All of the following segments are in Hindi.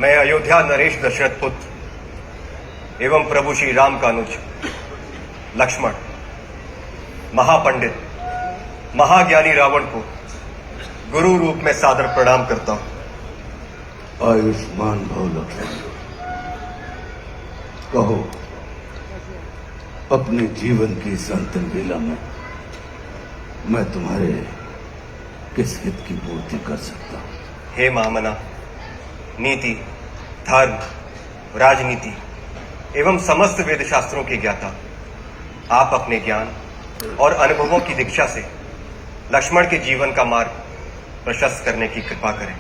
मैं अयोध्या नरेश दशरथ पुत्र एवं प्रभु श्री राम का अनुज लक्ष्मण महापंडित महाज्ञानी रावण को गुरु रूप में सादर प्रणाम करता हूं। आयुष्मान भव लक्ष्मण। कहो, अपने जीवन की इस अंतिम बेला में मैं तुम्हारे किस हित की पूर्ति कर सकता हूं? हे महामना, नीति, धर्म, राजनीति एवं समस्त वेद शास्त्रों के ज्ञाता, आप अपने ज्ञान और अनुभवों की दीक्षा से लक्ष्मण के जीवन का मार्ग प्रशस्त करने की कृपा करें।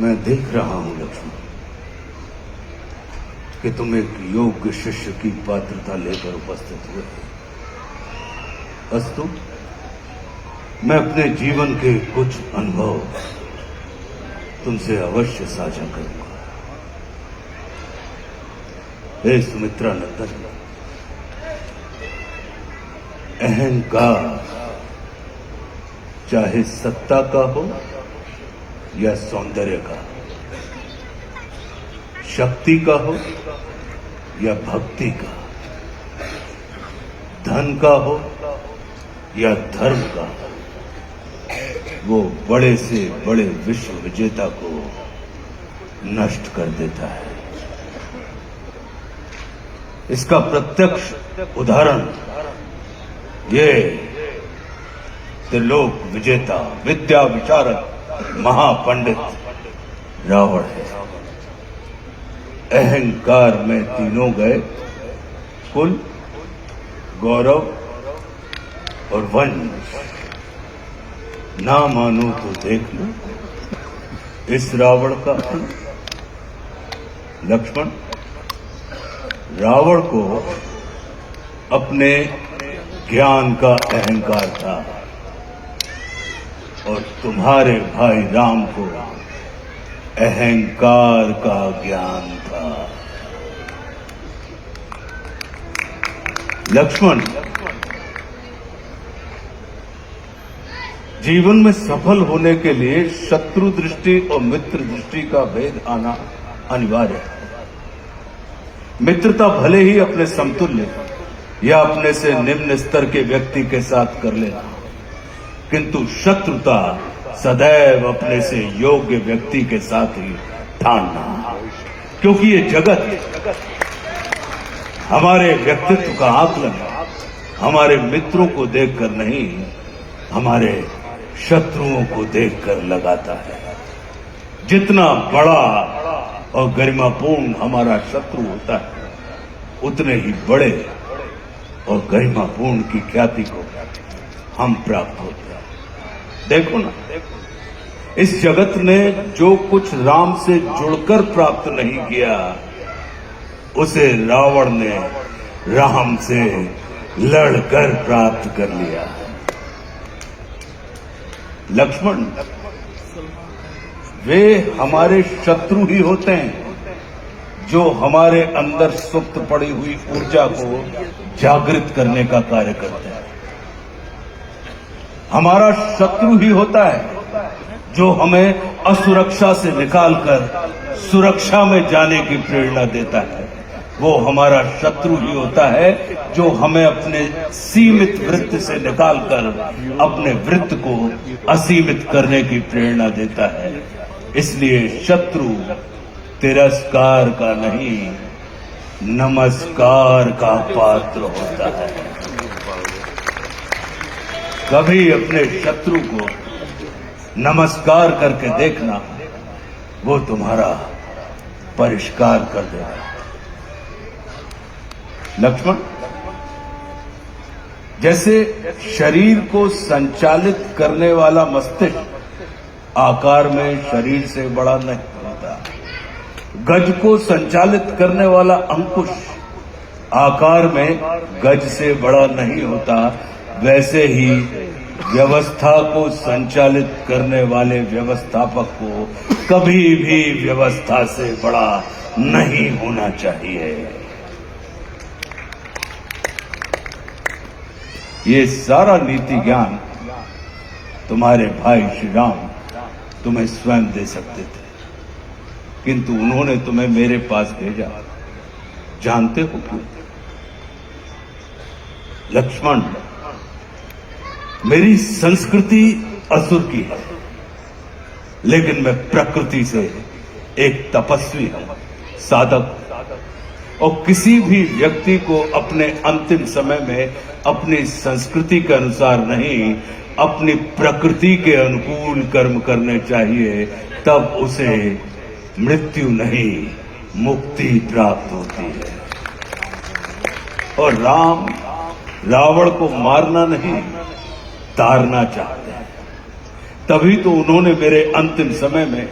मैं देख रहा हूं लक्ष्मण कि तुम एक योग्य शिष्य की पात्रता लेकर उपस्थित हुए। अस्तु, मैं अपने जीवन के कुछ अनुभव तुमसे अवश्य साझा करूंगा। हे सुमित्रा नंदन, अहंकार चाहे सत्ता का हो या सौंदर्य का, शक्ति का हो या भक्ति का, धन का हो या धर्म का, वो बड़े से बड़े विश्व विजेता को नष्ट कर देता है। इसका प्रत्यक्ष उदाहरण ये त्रिलोक विजेता, विद्या विशारद, महापंडित रावण है। अहंकार में तीनों गए, कुल, गौरव और वंश। ना मानो तो देख लो इस रावण का अंत। लक्ष्मण, रावण को अपने ज्ञान का अहंकार था और तुम्हारे भाई राम को अहंकार का ज्ञान था। लक्ष्मण, जीवन में सफल होने के लिए शत्रु दृष्टि और मित्र दृष्टि का भेद आना अनिवार्य है। मित्रता भले ही अपने समतुल्य या अपने से निम्न स्तर के व्यक्ति के साथ कर लेना, किंतु शत्रुता सदैव अपने से योग्य व्यक्ति के साथ ही ठानना, क्योंकि ये जगत हमारे व्यक्तित्व का आकलन हमारे मित्रों को देखकर नहीं, हमारे शत्रुओं को देखकर लगाता है। जितना बड़ा और गरिमापूर्ण हमारा शत्रु होता है, उतने ही बड़े और गरिमापूर्ण की ख्याति को हम प्राप्त होते हैं। देखो ना, इस जगत ने जो कुछ राम से जुड़कर प्राप्त नहीं किया, उसे रावण ने राम से लड़कर प्राप्त कर लिया। लक्ष्मण, वे हमारे शत्रु ही होते हैं जो हमारे अंदर सुप्त पड़ी हुई ऊर्जा को जागृत करने का कार्य करते हैं। हमारा शत्रु ही होता है जो हमें असुरक्षा से निकालकर सुरक्षा में जाने की प्रेरणा देता है। वो हमारा शत्रु ही होता है जो हमें अपने सीमित वृत्त से निकालकर अपने वृत्त को असीमित करने की प्रेरणा देता है। इसलिए शत्रु तिरस्कार का नहीं, नमस्कार का पात्र होता है। कभी अपने शत्रु को नमस्कार करके देखना, वो तुम्हारा परिष्कार कर देगा। लक्ष्मण, जैसे शरीर को संचालित करने वाला मस्तिष्क आकार में शरीर से बड़ा नहीं होता, गज को संचालित करने वाला अंकुश आकार में गज से बड़ा नहीं होता, वैसे ही व्यवस्था को संचालित करने वाले व्यवस्थापक को कभी भी व्यवस्था से बड़ा नहीं होना चाहिए। ये सारा नीति ज्ञान तुम्हारे भाई श्री राम तुम्हें स्वयं दे सकते थे, किंतु उन्होंने तुम्हें मेरे पास भेजा। जानते हो क्यों? लक्ष्मण, मेरी संस्कृति असुर की है, लेकिन मैं प्रकृति से एक तपस्वी हूं, साधक। और किसी भी व्यक्ति को अपने अंतिम समय में अपनी संस्कृति के अनुसार नहीं, अपनी प्रकृति के अनुकूल कर्म करने चाहिए, तब उसे मृत्यु नहीं, मुक्ति प्राप्त होती है। और राम रावण को मारना नहीं, तारना चाहते हैं। तभी तो उन्होंने मेरे अंतिम समय में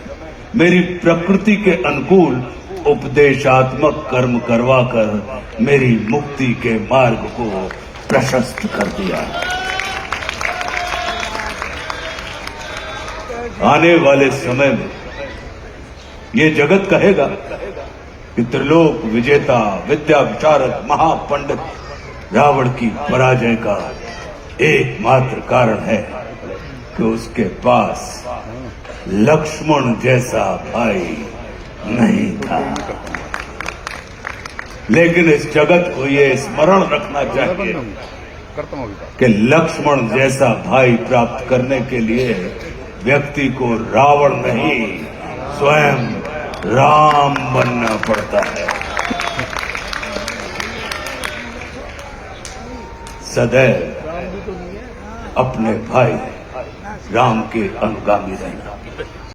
मेरी प्रकृति के अनुकूल उपदेशात्मक कर्म करवाकर मेरी मुक्ति के मार्ग को प्रशस्त कर दिया। आने वाले समय में ये जगत कहेगा कि त्रिलोक विजेता, विद्या विशारद, महापंडित रावण की पराजय का एकमात्र कारण है कि उसके पास लक्ष्मण जैसा भाई नहीं था। लेकिन इस जगत को ये स्मरण रखना चाहिए कि लक्ष्मण जैसा भाई प्राप्त करने के लिए व्यक्ति को रावण नहीं, स्वयं राम बनना पड़ता है। सदैव अपने भाई राम के अनुगामी रहना।